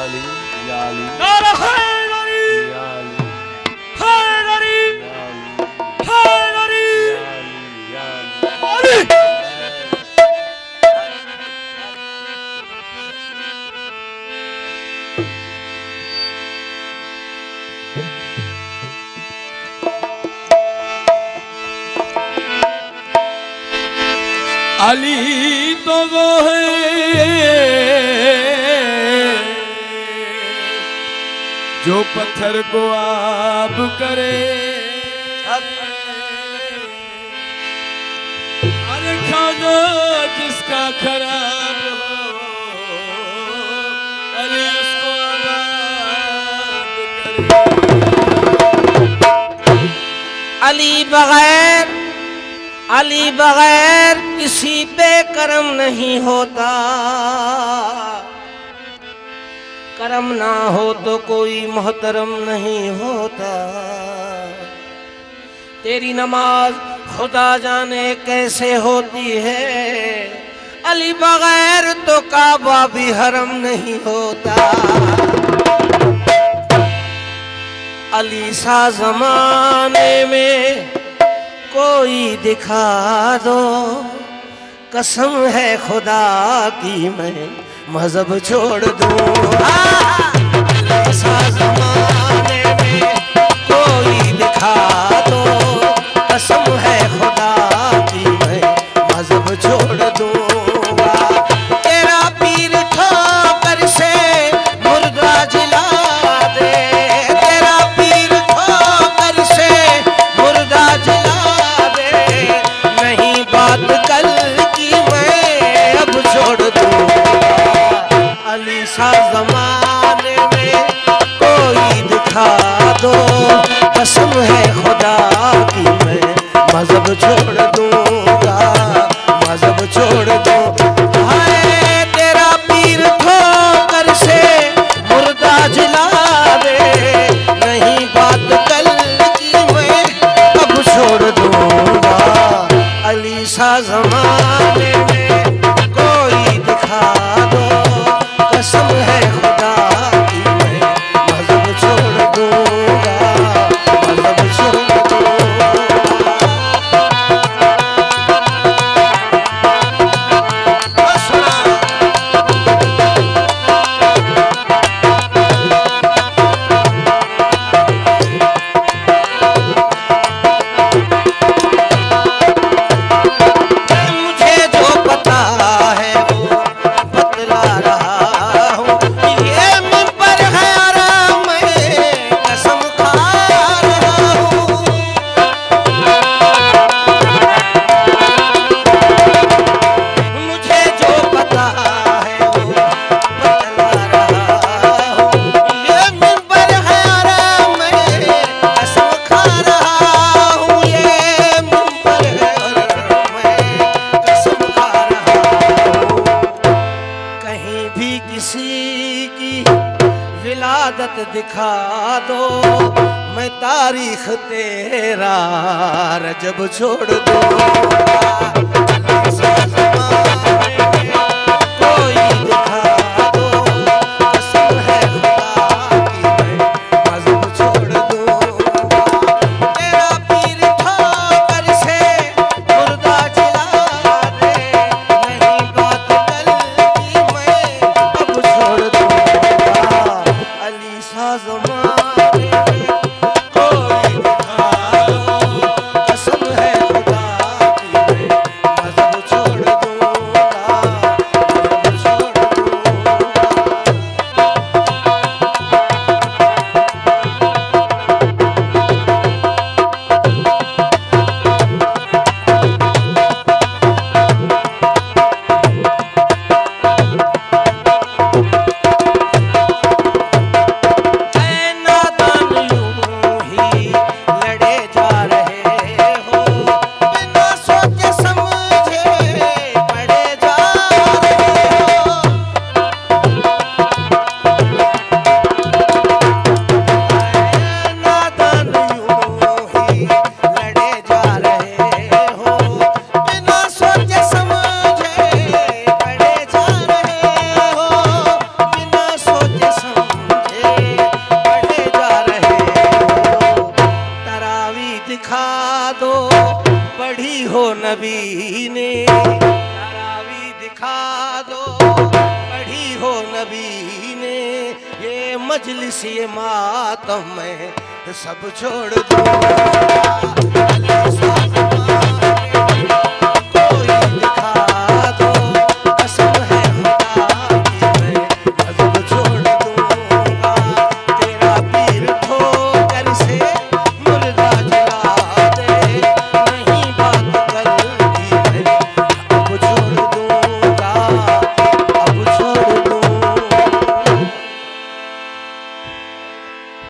अली या अली नारा हैदरी या अली हैदरी हैदरी या अली अली अली तो वो है जो पत्थर को आब करे, अरे खाना जिसका खराब हो अली उसको आबाद करे। अली बगैर किसी पे करम नहीं होता, करम ना हो तो कोई मोहतरम नहीं होता। तेरी नमाज खुदा जाने कैसे होती है, अली बगैर तो काबा भी हरम नहीं होता। अली सा जमाने में कोई दिखा दो, कसम है खुदा की मैं मजहब छोड़ दूं। ऐसा ज़माने में कोई दिखा दो, कसम है खुदा की मैं मजहब छोड़ दूंगा। तेरा पीर ठोकर से मुर्दा जिला दे, तेरा पीर ठोकर से मुर्दा जिला दे, नहीं बात कल की मैं अब छोड़ दूंगा। अली सा जमाने में कोई दिखा दो, कसम है खुदा की मैं मजहब छोड़ दूंगा, मजहब छोड़ दूं। हाय तेरा पीर ठोकर से मुर्दा जिला दे, नहीं बात कल की मैं अब छोड़ दूंगा। अली सा जमाने में कोई दिखा दो, कसम है खुदा की मैं मजहब छोड़ दूंगा, मजहब छोड़ दूंगा। मुझे जो पता है वो बतला रहा हूँ, ये मिंबर है आराम में कसम खा रहा हूँ। मुझे जो पता है वो बतला रहा हूँ, ये मिंबर है आराम में कसम खा रहा हूँ, ये मिंबर है आराम में कसम खा रहा हूँ। कहीं भी किसी की विलादत दिखा दो, मैं तारीख तेरा रजब छोड़ दूंगा। ऐसा ज़माने में कोई दिखा दो, कसम है खुदा की मैं मजहब छोड़ दूंगा। तेरा पीर ठोकर से मुर्दा जिला दे, नहीं बात कल की मैं अब छोड़ दूंगा। अली सा ज़माने में कोई दिखा दो, कसम है खुदा की मैं मजहब छोड़ दो, पढ़ी हो नबी ने ये मजलिस ये मातम में सब छोड़ दूंगा।